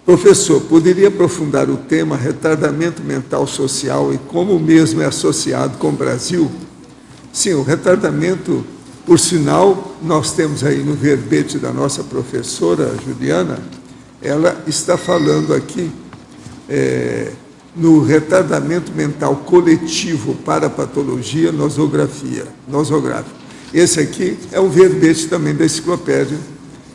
Professor, poderia aprofundar o tema retardamento mental social e como o mesmo é associado com o Brasil? Sim, o retardamento, por sinal, nós temos aí no verbete da nossa professora Juliana, ela está falando aqui no retardamento mental coletivo para patologia nosográfico. Esse aqui é um verbete também da enciclopédia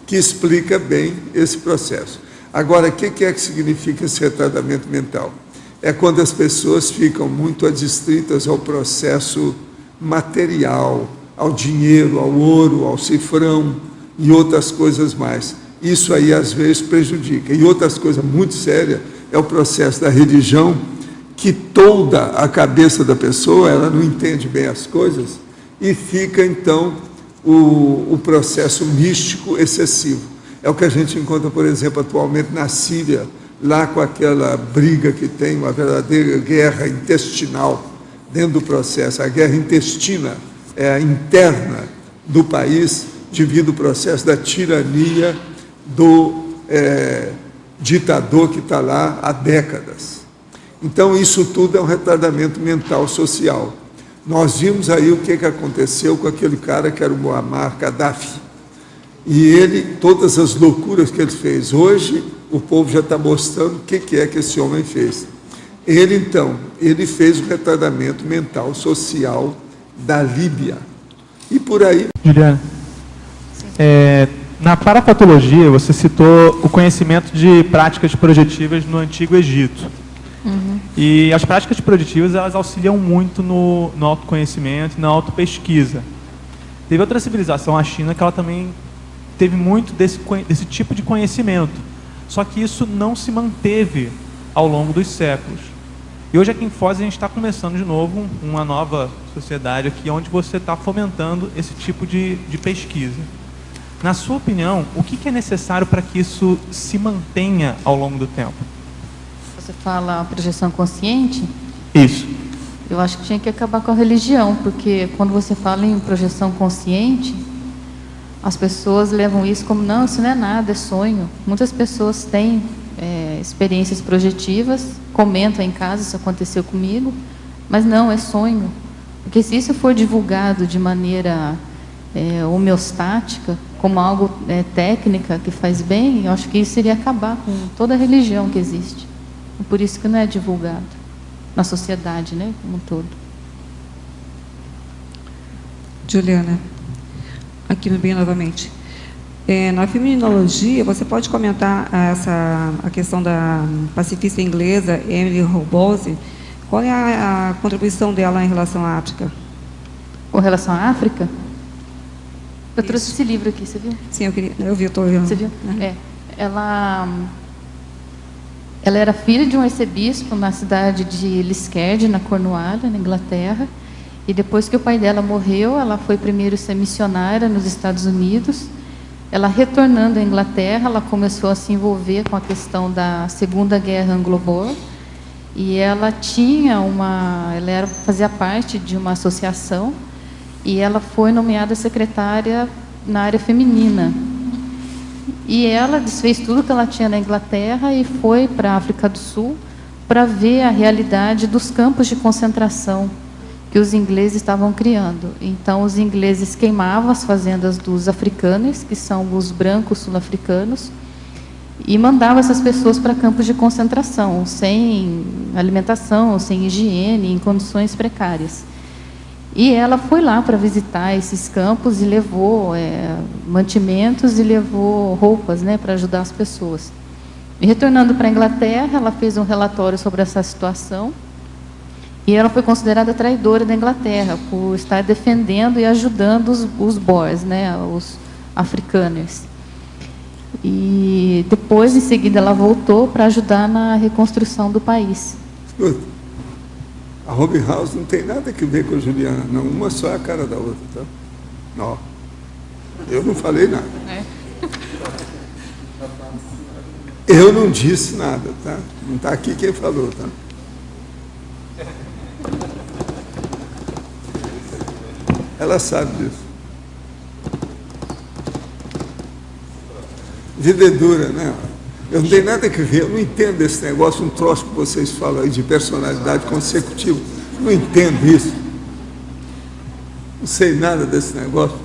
que explica bem esse processo. Agora, o que é que significa esse retardamento mental? É quando as pessoas ficam muito adstritas ao processo material, ao dinheiro, ao ouro, ao cifrão e outras coisas mais. Isso aí, às vezes, prejudica. E outras coisas muito sérias é o processo da religião, que toda a cabeça da pessoa, ela não entende bem as coisas, e fica, então, o processo místico excessivo. É o que a gente encontra, por exemplo, atualmente na Síria, lá com aquela briga que tem, uma verdadeira guerra intestinal dentro do processo. A guerra intestina é a interna do país, devido ao processo da tirania do ditador que está lá há décadas. Então, isso tudo é um retardamento mental social. Nós vimos aí o que aconteceu com aquele cara que era o Muammar Gaddafi. E ele, todas as loucuras que ele fez. Hoje, o povo já está mostrando o que é que esse homem fez. Ele, então, ele fez o retardamento mental social da Líbia. E por aí... Juliana, na parapatologia, você citou o conhecimento de práticas projetivas no Antigo Egito. Uhum. E as práticas projetivas, elas auxiliam muito no autoconhecimento e na autopesquisa. Teve outra civilização, a China, que ela também teve muito desse tipo de conhecimento. Só que isso não se manteve ao longo dos séculos. E hoje aqui em Foz a gente está começando de novo uma nova sociedade aqui, onde você está fomentando esse tipo de pesquisa. Na sua opinião, o que é necessário para que isso se mantenha ao longo do tempo? Você fala projeção consciente? Isso. Eu acho que tinha que acabar com a religião, porque quando você fala em projeção consciente, as pessoas levam isso como, não, isso não é nada, é sonho. Muitas pessoas têm experiências projetivas, comentam em casa, isso aconteceu comigo, mas não, é sonho. Porque se isso for divulgado de maneira homeostática, como algo técnica que faz bem, eu acho que isso iria acabar com toda a religião que existe. E por isso que não é divulgado na sociedade, né, como um todo. Juliana, aqui no BIM novamente. Na feminologia, você pode comentar a questão da pacifista inglesa Emily Roboze? Qual é a contribuição dela em relação à África? Com relação à África? Eu trouxe esse livro aqui, você viu? Sim, eu vi, estou vendo. Você viu? Ela era filha de um arcebispo na cidade de Liskeard, na Cornualha, na Inglaterra. E depois que o pai dela morreu, ela foi primeiro ser missionária nos Estados Unidos. Ela, retornando à Inglaterra, ela começou a se envolver com a questão da Segunda Guerra Anglo-Boer. E ela fazia parte de uma associação, e ela foi nomeada secretária na área feminina. E ela desfez tudo que ela tinha na Inglaterra e foi para a África do Sul para ver a realidade dos campos de concentração que os ingleses estavam criando. Então, os ingleses queimavam as fazendas dos africanos, que são os brancos sul-africanos, e mandavam essas pessoas para campos de concentração, sem alimentação, sem higiene, em condições precárias. E ela foi lá para visitar esses campos e levou mantimentos e levou roupas, né, para ajudar as pessoas. E retornando para a Inglaterra, ela fez um relatório sobre essa situação, e ela foi considerada traidora da Inglaterra por estar defendendo e ajudando os Boers, né, os africanos. E depois, em seguida, ela voltou para ajudar na reconstrução do país. Escuta, a Robin House não tem nada a ver com a Juliana, não. Uma só é a cara da outra, tá? Não. Eu não falei nada. Eu não disse nada, tá? Não está aqui quem falou, tá? Ela sabe disso. Vida é dura, né? Eu não tenho nada que ver, eu não entendo esse negócio, um troço que vocês falam aí de personalidade consecutiva. Não entendo isso. Não sei nada desse negócio.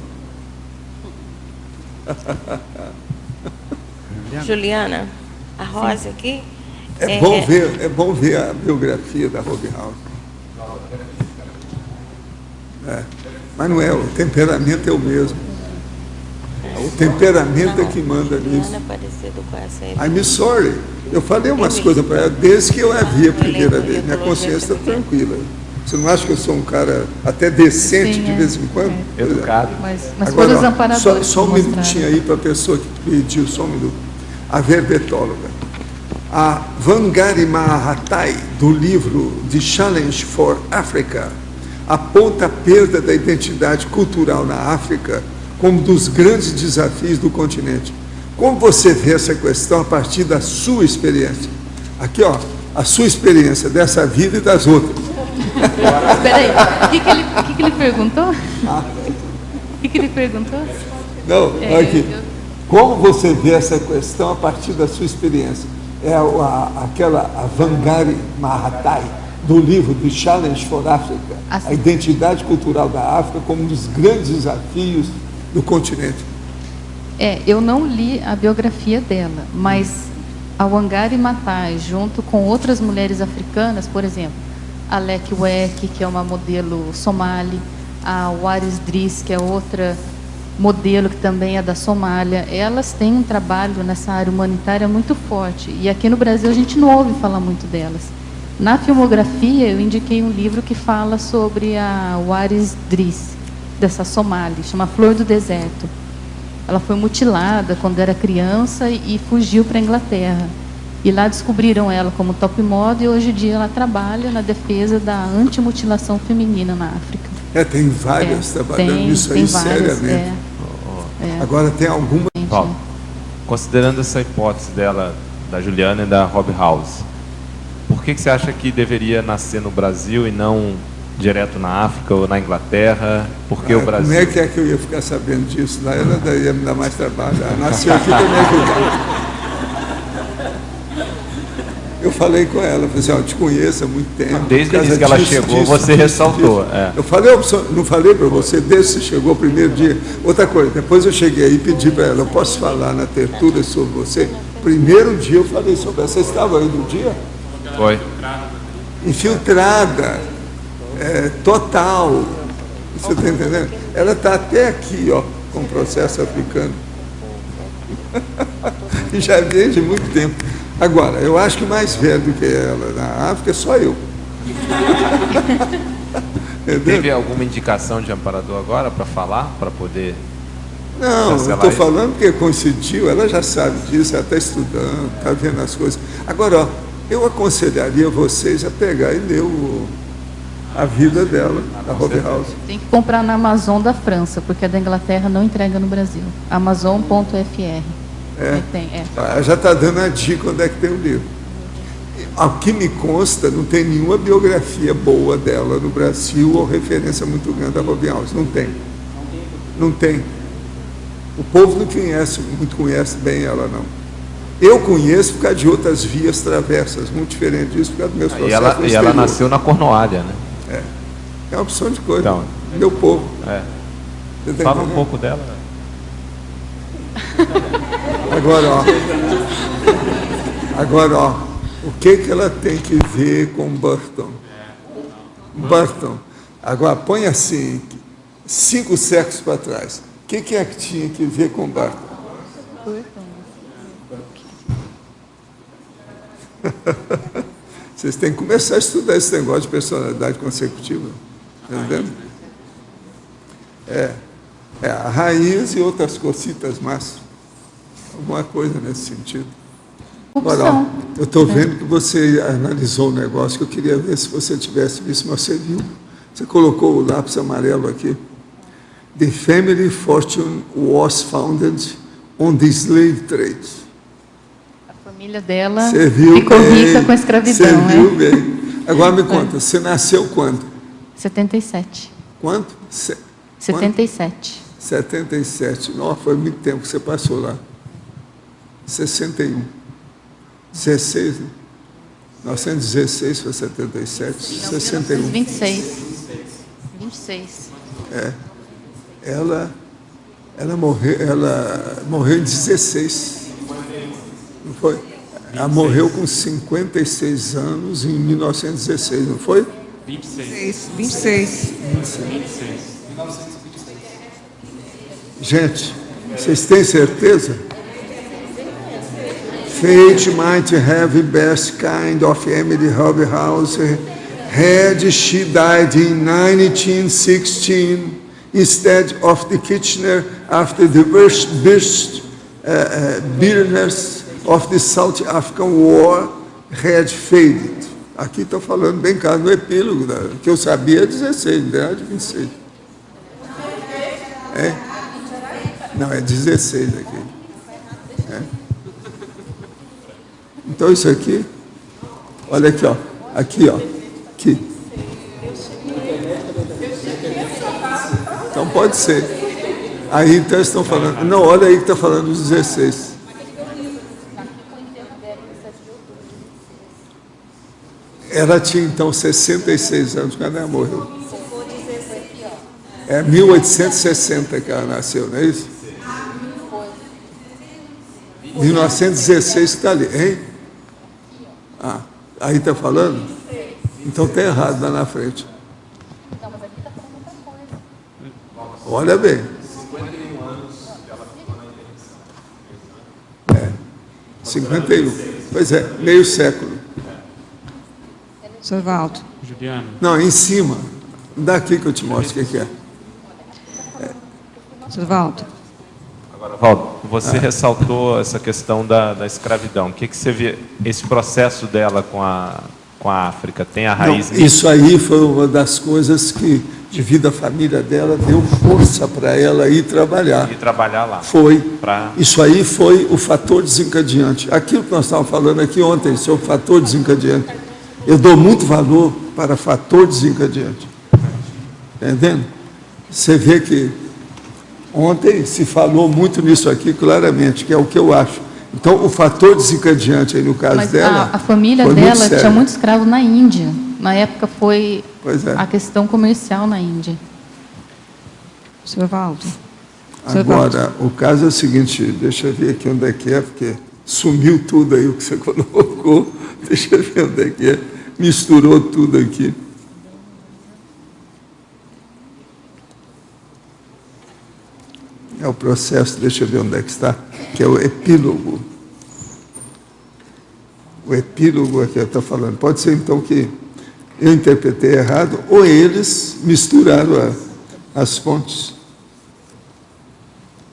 Juliana, a Rosa aqui. É bom ver a biografia da Rob House. Mas não é, o temperamento é o mesmo. O temperamento é que manda nisso. Juliana é parecido com essa aí. I'm sorry. Eu falei umas coisas para ela desde que eu a vi a primeira vez. Minha consciência está tranquila. Você não acha que eu sou um cara até decente Sim, de vez em quando? Educado. Mas Agora, foram os ó, amparadores. só um que minutinho mostraram. aí para a pessoa que pediu, só um minuto. A verbetóloga. A Wangari Maathai, do livro The Challenge for Africa, aponta a perda da identidade cultural na África como um dos grandes desafios do continente. Como você vê essa questão a partir da sua experiência? Aqui, ó, a sua experiência dessa vida e das outras. Espera aí, o que ele perguntou? O que ele perguntou? Não, aqui. Como você vê essa questão a partir da sua experiência? É a Wangari Maathai, do livro The Challenge for Africa, a identidade cultural da África como um dos grandes desafios do continente. Eu não li a biografia dela, mas a Wangari Maathai, junto com outras mulheres africanas, por exemplo, a Lek Wek, que é uma modelo somali, a Waris Driss, que é outra modelo que também é da Somália, elas têm um trabalho nessa área humanitária muito forte. E aqui no Brasil a gente não ouve falar muito delas. Na filmografia, eu indiquei um livro que fala sobre a Waris Driss, dessa Somália, chama Flor do Deserto. Ela foi mutilada quando era criança e fugiu para a Inglaterra. E lá descobriram ela como top model e hoje em dia ela trabalha na defesa da antimutilação feminina na África. Tem várias trabalhando nisso aí seriamente. Agora tem alguma... Paulo, considerando essa hipótese dela, da Juliana e da Rob House, por que você acha que deveria nascer no Brasil e não direto na África ou na Inglaterra? Porque o Brasil... Como é que eu ia ficar sabendo disso? Lá ela ia me dar mais trabalho. Ela nasceu aqui, como é que eu... Eu falei com ela, falei assim, eu te conheço há muito tempo. Desde o início que ela chegou, você ressaltou. Eu falei, não falei para você, desde que você chegou o primeiro dia. Outra coisa, depois eu cheguei aí e pedi para ela, eu posso falar na tertúlia sobre você? Primeiro dia eu falei sobre ela. Você estava aí no dia? Foi. Infiltrada, total. Você está entendendo? Ela está até aqui, ó, com o processo africano. E já vem de muito tempo. Agora, eu acho que mais velho do que ela na África é só eu. Teve alguma indicação de amparador agora para falar, para poder... Não, eu estou falando porque coincidiu, ela já sabe disso, ela está estudando, está vendo as coisas. Agora, ó, eu aconselharia vocês a pegar e ler a vida dela, da Rob House. Tem que comprar na Amazon da França, porque a da Inglaterra não entrega no Brasil. Amazon.fr. Ela já está dando a dica onde é que tem o livro. Ao que me consta, não tem nenhuma biografia boa dela no Brasil ou referência muito grande da Rob House. Não tem. Não tem. O povo não conhece bem ela, não. Eu conheço por causa de outras vias travessas, muito diferente disso, por causa dos meus processos. E ela nasceu na Cornualha, né? É uma opção de coisa. Então, meu povo. Fala um pouco dela. Agora, ó, o que ela tem que ver com Burton? Burton. Agora, põe assim, 5 séculos para trás. O que é que tinha que ver com Burton? Vocês têm que começar a estudar esse negócio de personalidade consecutiva. Entendendo? A raiz e outras cositas mais. Alguma coisa nesse sentido. Agora, ó, eu estou vendo que você analisou o negócio, que eu queria ver se você tivesse visto, mas você viu. Você colocou o lápis amarelo aqui. The family fortune was founded on the slave trade. A família dela ficou rica com a escravidão. Você viu bem. Agora me conta, você nasceu quando? 77. Quanto? 77. 77. Nossa, foi muito tempo que você passou lá. 61. 16, né? 1916 para 77, 61. 26. 26. Ela morreu em 16. Não foi? Ela morreu com 56 anos em 1916, não foi? 26. Gente, vocês têm certeza? Fate might have best kind of Emily Hobhouse had she died in 1916 instead of the Kitchener after the bitterness of the South African War had faded. Aqui está falando bem claro no epílogo, que eu sabia 16, não é de 26. Não, é 16 aqui. Então isso aqui, olha aqui, ó. Aqui, ó. Aqui. Então pode ser. Aí então estão falando. Não, olha aí que está falando os 16. Ela tinha então 66 anos quando ela morreu. É 1860 que ela nasceu, não é isso? 1916 que está ali, hein? Aí está falando? Então está errado lá na frente. Olha bem. 51. Pois é, meio século. Sr. Valdo. Juliana. Não, em cima. Daqui que eu te mostro o que é. Sr. Valdo. Agora, Valdo, você ressaltou essa questão da escravidão. O que você vê, esse processo dela com a África, tem a raiz Não, isso aí foi uma das coisas que, devido à família dela, deu força para ela ir trabalhar. E trabalhar lá. Foi. Pra... Isso aí foi o fator desencadeante. Aquilo que nós estávamos falando aqui ontem sobre o fator desencadeante. Eu dou muito valor para fator desencadeante. Entendendo? Você vê que ontem se falou muito nisso aqui claramente, que é o que eu acho. Então, o fator desencadeante aí no caso Mas dela. a família foi muito dela sério. tinha muito escravo na Índia. Na época foi Pois é. a questão comercial na Índia. Sr. Valdo. Agora, o caso é o seguinte, deixa eu ver aqui onde é que é, porque sumiu tudo aí o que você colocou. Deixa eu ver onde é que é. Misturou tudo aqui. É o processo, deixa eu ver onde é que está, que é o epílogo. O epílogo é que eu estou falando. Pode ser, então, que eu interpretei errado, ou eles misturaram as fontes.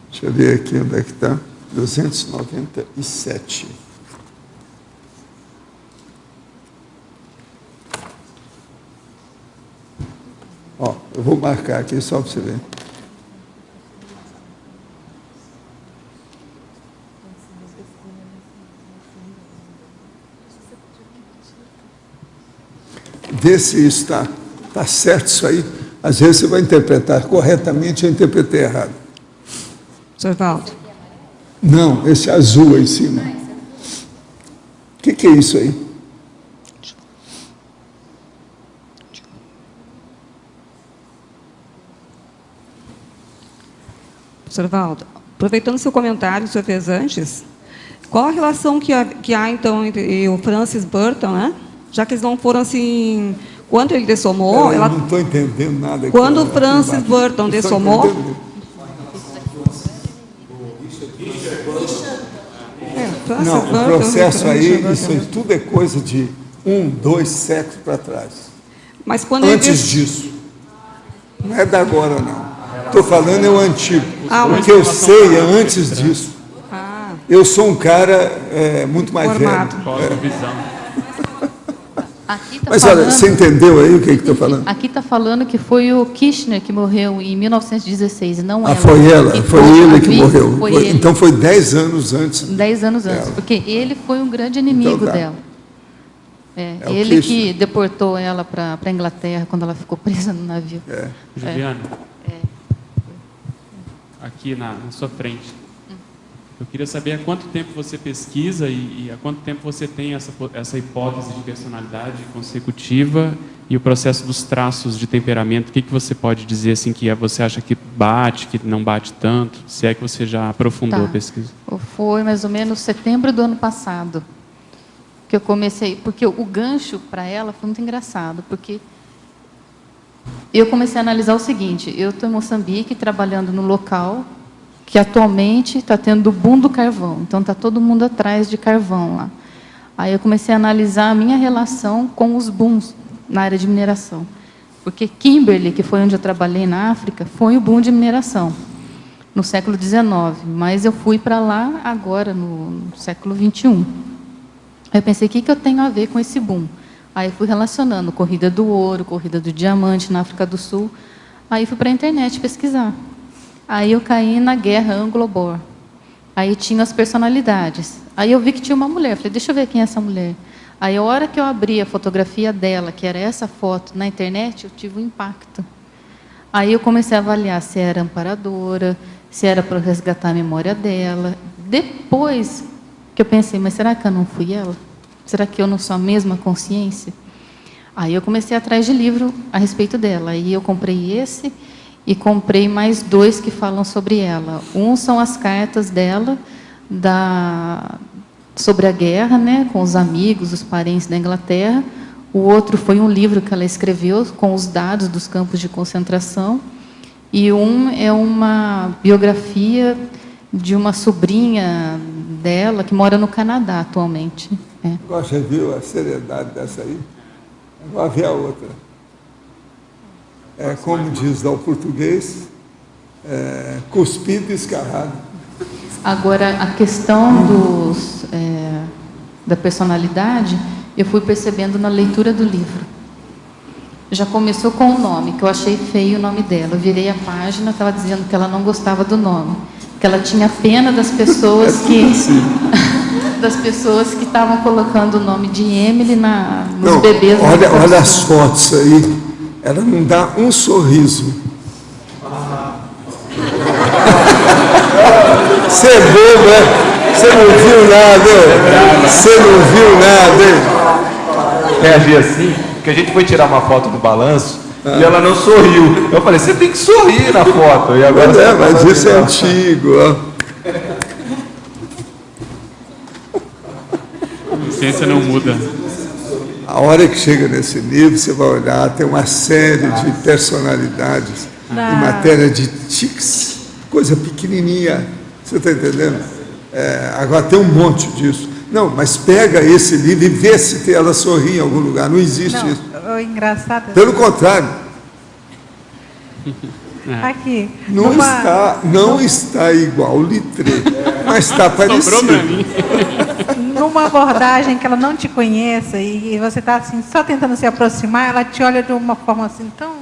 Deixa eu ver aqui onde é que está. 297. Ó, eu vou marcar aqui só para você ver. Vê se isso está certo isso aí. Às vezes você vai interpretar corretamente, eu interpretei errado. Sr. Valdo. Não, esse azul aí em cima. O que é isso aí? Sr. Valdo, aproveitando seu comentário que o senhor fez antes, qual a relação que há então, entre o Francis Burton, né? Já que eles não foram assim... Quando ele dessomou... Eu não estou entendendo nada. Quando o Francis Burton dessomou... Não, o processo aí, isso tudo é coisa de 2 séculos para trás. Mas quando Antes disso. Não é da agora, não. Estou falando é o antigo. O que eu sei é antes disso. Eu sou um cara muito mais Formado. velho. Aqui tá Mas falando, olha, você entendeu aí o que estou falando? aqui está falando que foi o Kitchener que morreu em 1916, não ela. Foi ela, Que foi ele que a morreu. Foi ele. Então foi 10 anos antes. 10 anos antes, porque ele foi um grande inimigo Então tá. dela. É o Ele Kitchener. que deportou ela para a Inglaterra quando ela ficou presa no navio. Juliana. Aqui na sua frente. Eu queria saber há quanto tempo você pesquisa e há quanto tempo você tem essa hipótese de personalidade consecutiva e o processo dos traços de temperamento. O que você pode dizer assim que você acha que bate, que não bate tanto? Se é que você já aprofundou a pesquisa. Foi mais ou menos setembro do ano passado que eu comecei, porque o gancho para ela foi muito engraçado, porque eu comecei a analisar o seguinte: eu estou em Moçambique trabalhando no local que atualmente está tendo o boom do carvão, então está todo mundo atrás de carvão lá. Aí eu comecei a analisar a minha relação com os booms na área de mineração, porque Kimberley, que foi onde eu trabalhei na África, foi o boom de mineração no século XIX, mas eu fui para lá agora no século XXI. Aí eu pensei, o que eu tenho a ver com esse boom? Aí fui relacionando corrida do ouro, corrida do diamante na África do Sul. Aí fui para a internet pesquisar. Aí eu caí na guerra Anglo-Boer. Aí tinha as personalidades. Aí eu vi que tinha uma mulher. Falei, deixa eu ver quem é essa mulher. Aí a hora que eu abri a fotografia dela, que era essa foto, na internet, eu tive um impacto. Aí eu comecei a avaliar se era amparadora, se era para resgatar a memória dela. Depois que eu pensei, mas será que eu não fui ela? Será que eu não sou a mesma consciência? Aí eu comecei atrás de livro a respeito dela. Aí eu comprei esse e comprei mais 2 que falam sobre ela. Um são as cartas dela sobre a guerra, né, com os amigos, os parentes da Inglaterra. O outro foi um livro que ela escreveu com os dados dos campos de concentração. E um é uma biografia de uma sobrinha dela que mora no Canadá atualmente. Agora já viu a seriedade dessa aí? Agora vê a outra. Como diz lá o português, cuspido e escarrado. Agora, a questão da personalidade, eu fui percebendo na leitura do livro. Já começou com o nome, que eu achei feio o nome dela. Eu virei a página, estava dizendo que ela não gostava do nome, que ela tinha pena das pessoas das pessoas que estavam colocando o nome de Emily nos bebês. Olha as fotos aí. Ela não dá um sorriso. Você é bobo, né? Você não viu nada. Você não viu nada. Reagir assim, porque a gente foi tirar uma foto do balanço e ela não sorriu. Eu falei, você tem que sorrir na foto. E agora mas isso é antigo. A ciência não muda. A hora que chega nesse livro, você vai olhar, tem uma série de personalidades em matéria de tics, coisa pequenininha, você está entendendo? Agora tem um monte disso. Não, mas pega esse livro e vê se ela sorri em algum lugar, não existe isso. Engraçado. Pelo contrário. Aqui. Não está igual o Littré, mas está parecido. Numa abordagem que ela não te conheça e você está assim, só tentando se aproximar, ela te olha de uma forma assim tão...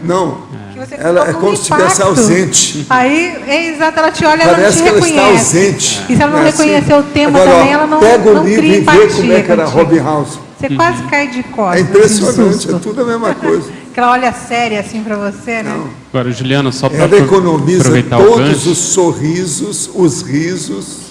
Não. Que você Ela é como se estivesse ausente. Aí, exato, ela te olha, parece ela não te que reconhece. Ela está ausente. E se ela não reconhecer o tema agora, também, ela não pega o livro cria e empatia vê como é que era Robin House. Você quase cai de costas. É impressionante, é tudo a mesma coisa. Que ela olha séria assim para você, né? Agora, Juliana, só para ela economiza aproveitar todos os sorrisos, os risos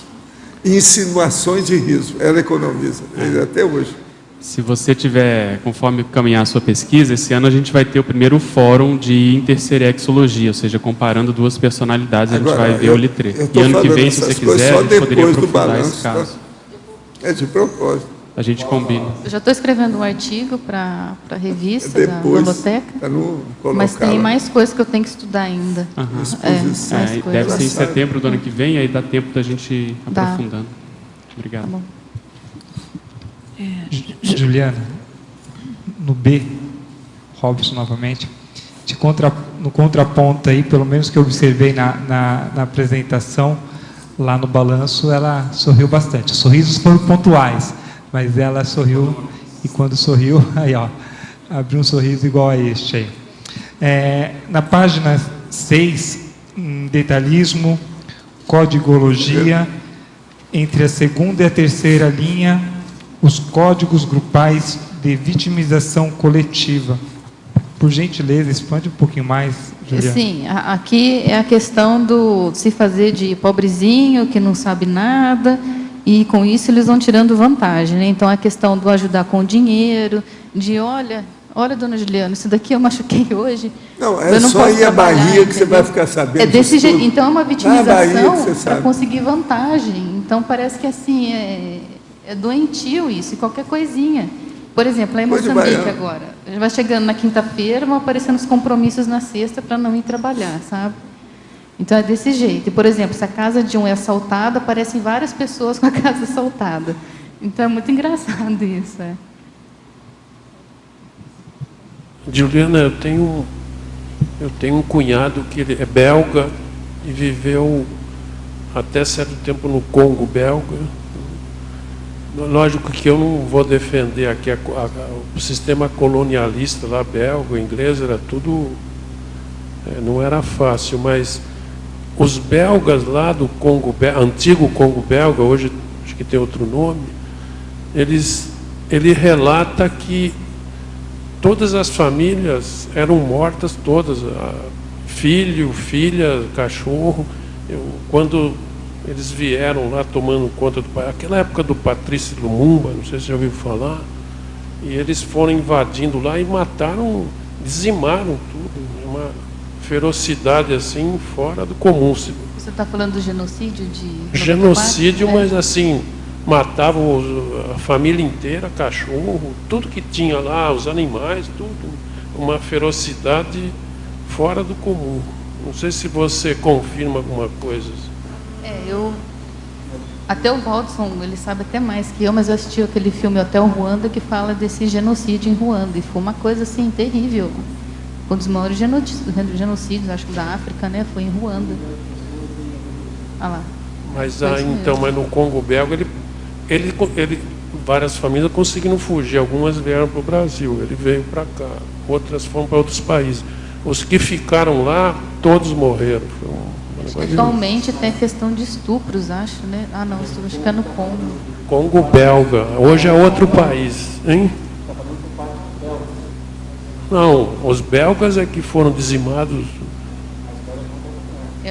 e insinuações de riso. Ela economiza, até hoje. Se você tiver, conforme caminhar a sua pesquisa, esse ano a gente vai ter o primeiro fórum de interserexologia, ou seja, comparando 2 personalidades, a gente vai ver o Littré. E ano que vem, se você quiser, a gente poderia aprofundar esse caso. É de propósito. A gente combina. Eu já estou escrevendo um artigo para a revista da biblioteca, mas tem mais coisas que eu tenho que estudar ainda. Deve ser em setembro do ano que vem, aí dá tempo da gente ir aprofundando. Obrigado. Tá bom. Juliana, no B, Robson novamente, no contraponto aí, pelo menos que eu observei na apresentação, lá no balanço, ela sorriu bastante. Os sorrisos foram pontuais, mas ela sorriu, e quando sorriu, aí ó, abriu um sorriso igual a este aí. Na página 6, detalhismo, codigologia, entre a segunda e a terceira linha, os códigos grupais de vitimização coletiva. Por gentileza, expande um pouquinho mais, Juliana. Sim, aqui é a questão do se fazer de pobrezinho, que não sabe nada, e com isso eles vão tirando vantagem, né? Então, a questão do ajudar com dinheiro, de olha, dona Juliana, isso daqui eu machuquei hoje. Não, eu não só posso ir à trabalhar, Bahia que você entendeu? vai ficar sabendo. É desse jeito. tudo. Então, é uma Bahia que vitimização você para sabe. conseguir vantagem. Então, parece que assim, é doentio isso, e qualquer coisinha. Por exemplo, lá em Pode Moçambique baiar. agora, vai chegando na quinta-feira, vão aparecendo os compromissos na sexta para não ir trabalhar, sabe? Então, é desse jeito. E, por exemplo, se a casa de um é assaltada, aparecem várias pessoas com a casa assaltada. Então, é muito engraçado isso. Juliana, eu tenho um cunhado que ele é belga e viveu até certo tempo no Congo belga. Lógico que eu não vou defender aqui o sistema colonialista lá belga, inglês, era tudo... não era fácil, mas os belgas lá do Congo, antigo Congo belga, hoje acho que tem outro nome, ele relata que todas as famílias eram mortas, todas, filho, filha, cachorro. Quando eles vieram lá tomando conta do país, aquela época do Patrício Lumumba, não sei se você já ouviu falar, e eles foram invadindo lá e mataram, dizimaram tudo, uma ferocidade assim, fora do comum. Você está falando do genocídio de... Genocídio, mas assim, matavam a família inteira, cachorro, tudo que tinha lá, os animais, tudo. Uma ferocidade fora do comum. Não sei se você confirma alguma coisa. Até o Waldson, ele sabe até mais que eu, mas eu assisti aquele filme Hotel Ruanda, que fala desse genocídio em Ruanda, e foi uma coisa assim terrível. Um dos maiores genocídios, acho que da África, né? Foi em Ruanda. Ah lá. Mas mas no Congo belga várias famílias conseguiram fugir, algumas vieram para o Brasil, ele veio para cá, outras foram para outros países. Os que ficaram lá, todos morreram. Atualmente tem questão de estupros, acho, né? Ah, não, isso acho que é no Congo. Congo belga, hoje é outro país, hein? Não, os belgas é que foram dizimados.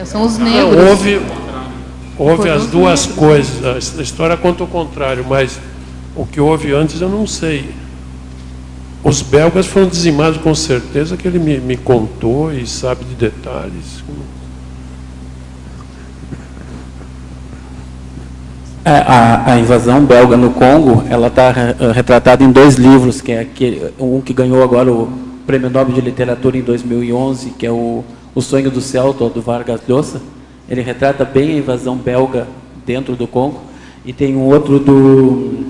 São os negros. Houve as duas coisas. A história conta o contrário, mas o que houve antes eu não sei. Os belgas foram dizimados com certeza, que ele me contou e sabe de detalhes. A invasão belga no Congo, ela está retratada em 2 livros, que é um que ganhou agora o Prêmio Nobel de Literatura em 2011, que é o Sonho do Celto, do Vargas Llosa. Ele retrata bem a invasão belga dentro do Congo. E tem um outro do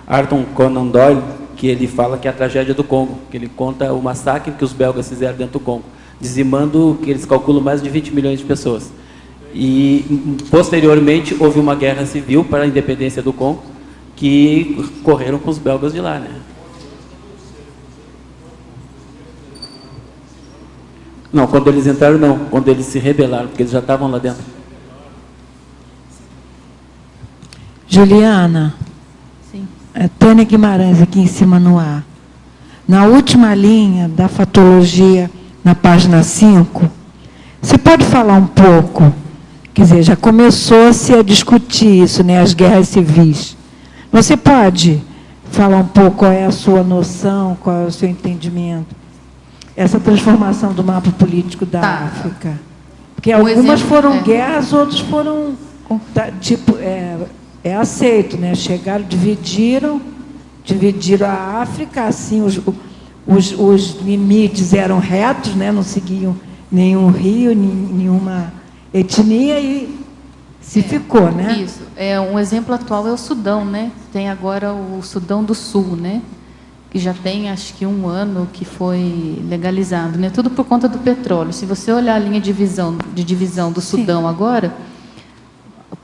Arthur Conan Doyle, que ele fala que é a tragédia do Congo, que ele conta o massacre que os belgas fizeram dentro do Congo, dizimando, que eles calculam, mais de 20 milhões de pessoas. E, posteriormente, houve uma guerra civil para a independência do Congo, que correram com os belgas de lá, né? Não, quando eles entraram, não. Quando eles se rebelaram, porque eles já estavam lá dentro. Juliana. Sim. Tânia Guimarães aqui em cima no ar. Na última linha da fatologia, na página 5, você pode falar um pouco? Quer dizer, já começou-se a discutir isso, né, as guerras civis. Você pode falar um pouco qual é a sua noção, qual é o seu entendimento? Essa transformação do mapa político da África. Porque algumas foram guerras, outras foram... Tipo, é aceito, né? Chegaram, dividiram a África, assim, os limites eram retos, né? Não seguiam nenhum rio, nenhuma etnia, e se ficou, né? Isso. Um exemplo atual é o Sudão, né? Tem agora o Sudão do Sul, né? Que já tem, acho que 1 ano que foi legalizado, né? Tudo por conta do petróleo. Se você olhar a linha de divisão do Sudão agora,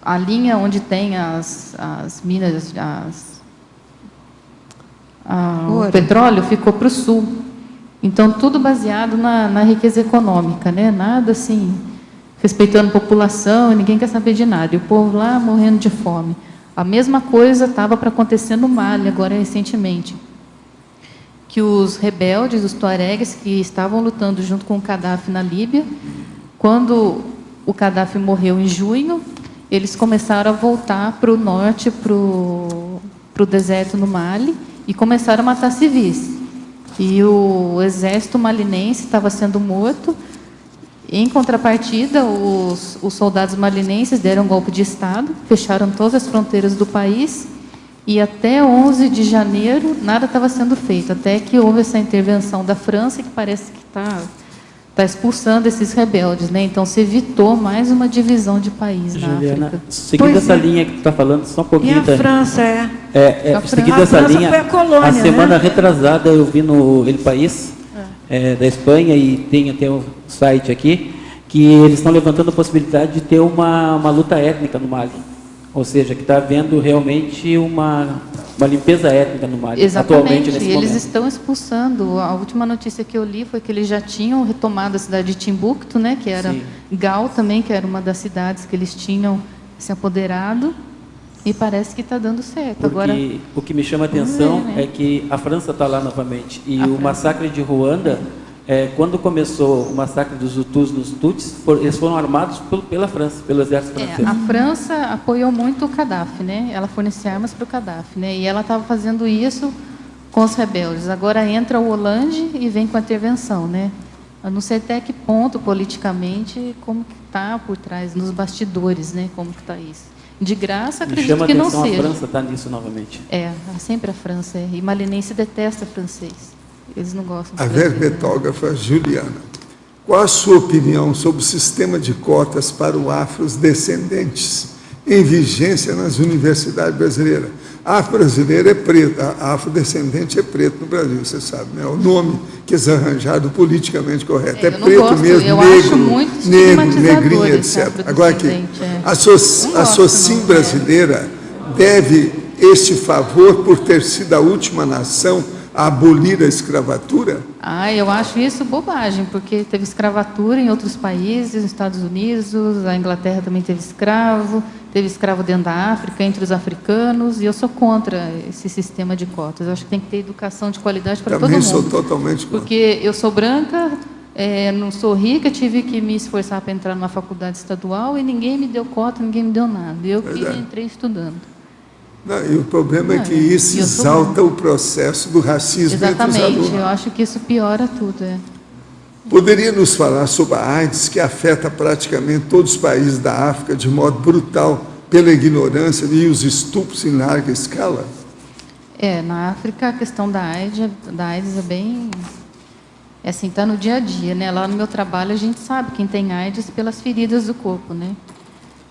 a linha onde tem as minas, o petróleo ficou para o sul. Então, tudo baseado na riqueza econômica, né? Nada assim, respeitando a população, ninguém quer saber de nada. E o povo lá morrendo de fome. A mesma coisa estava para acontecer no Mali, agora recentemente. que os rebeldes, os tuaregues, que estavam lutando junto com o Gaddafi na Líbia, quando o Gaddafi morreu em junho, eles começaram a voltar para o norte, para o deserto no Mali, e começaram a matar civis. E o exército malinense estava sendo morto. Em contrapartida, os soldados malinenses deram um golpe de Estado, fecharam todas as fronteiras do país, e até 11 de janeiro nada estava sendo feito, até que houve essa intervenção da França, que parece que está expulsando esses rebeldes, né? Então se evitou mais uma divisão de país na África. Seguindo essa linha que tu está falando, só um pouquinho. E a França seguindo essa linha, foi a colônia, a semana né? retrasada eu vi no El País, da Espanha, e tem até um site aqui, que eles estão levantando a possibilidade de ter uma luta étnica no Mali. Ou seja, que está havendo realmente uma limpeza étnica no Mali. Exatamente, Atualmente, nesse eles momento. estão expulsando. A última notícia que eu li foi que eles já tinham retomado a cidade de Timbuktu, né, que era Gal também, que era uma das cidades que eles tinham se apoderado, e parece que está dando certo. Porque Agora, o que me chama a atenção é que a França está lá novamente, e o massacre de Ruanda, quando começou o massacre dos Hutus nos Tutsis, eles foram armados pela França, pelo exército francês. a França apoiou muito o Gaddafi, né? Ela fornecia armas para o Gaddafi, né? E ela estava fazendo isso com os rebeldes. Agora entra o Hollande e vem com a intervenção, né? Eu não sei até que ponto, politicamente, como que está por trás, nos bastidores, né? Como que está isso. De graça, acredito que não seja. Me chama a atenção, a França está nisso novamente. Sempre a França. E malinense detesta francês. Eles não gostam de A francês, verbetógrafa Juliana, qual a sua opinião sobre o sistema de cotas para os afrodescendentes em vigência nas universidades brasileiras? A afro-brasileira é preta, a afrodescendente é preto no Brasil, você sabe, né? O nome que eles arranjaram politicamente correto. É preto mesmo, negro, negrinho, etc. Agora aqui, a Socim brasileira deve este favor por ter sido a última nação a abolir a escravatura? Eu acho isso bobagem, porque teve escravatura em outros países, nos Estados Unidos, a Inglaterra também teve escravo dentro da África, entre os africanos, e eu sou contra esse sistema de cotas. Eu acho que tem que ter educação de qualidade para todo mundo. Também sou totalmente contra. Porque eu sou branca, não sou rica, tive que me esforçar para entrar numa faculdade estadual e ninguém me deu cota, ninguém me deu nada. Eu que entrei estudando. Não, e o problema é que isso exalta o processo do racismo entre os alunos. Exatamente, eu acho que isso piora tudo. Poderia nos falar sobre a AIDS, que afeta praticamente todos os países da África de modo brutal pela ignorância e os estupros em larga escala? Na África a questão da AIDS é bem... assim, está no dia a dia, né? Lá no meu trabalho a gente sabe quem tem AIDS pelas feridas do corpo, né?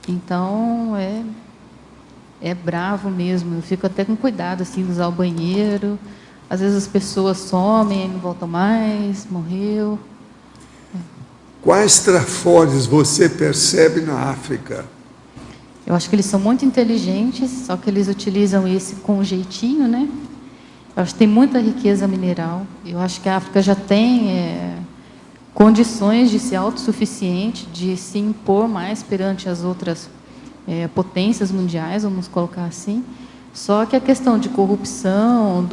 Então, é bravo mesmo. Eu fico até com cuidado, assim, de usar o banheiro. Às vezes as pessoas somem, não voltam mais, morreu. Quais trafores você percebe na África? Eu acho que eles são muito inteligentes, só que eles utilizam isso com um jeitinho, né? Eu acho que tem muita riqueza mineral. Eu acho que a África já tem condições de ser autossuficiente, de se impor mais perante as outras potências mundiais, vamos colocar assim. Só que a questão de corrupção,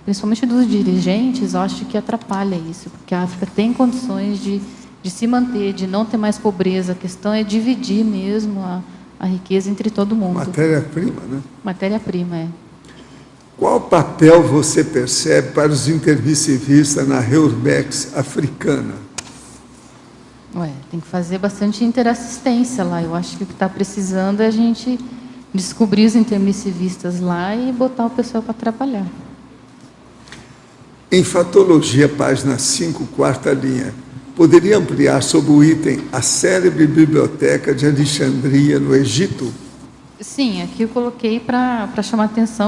principalmente dos dirigentes, eu acho que atrapalha isso, porque a África tem condições de se manter, de não ter mais pobreza. A questão é dividir mesmo a riqueza entre todo mundo. Matéria-prima, né? Matéria-prima, Qual papel você percebe para os intermissivistas na Reurbex africana? Tem que fazer bastante interassistência lá. Eu acho que o que está precisando é a gente descobrir os intermissivistas lá e botar o pessoal para trabalhar. Em Fatologia, página 5, quarta linha, poderia ampliar sobre o item a célebre biblioteca de Alexandria, no Egito? Sim, aqui eu coloquei para chamar a atenção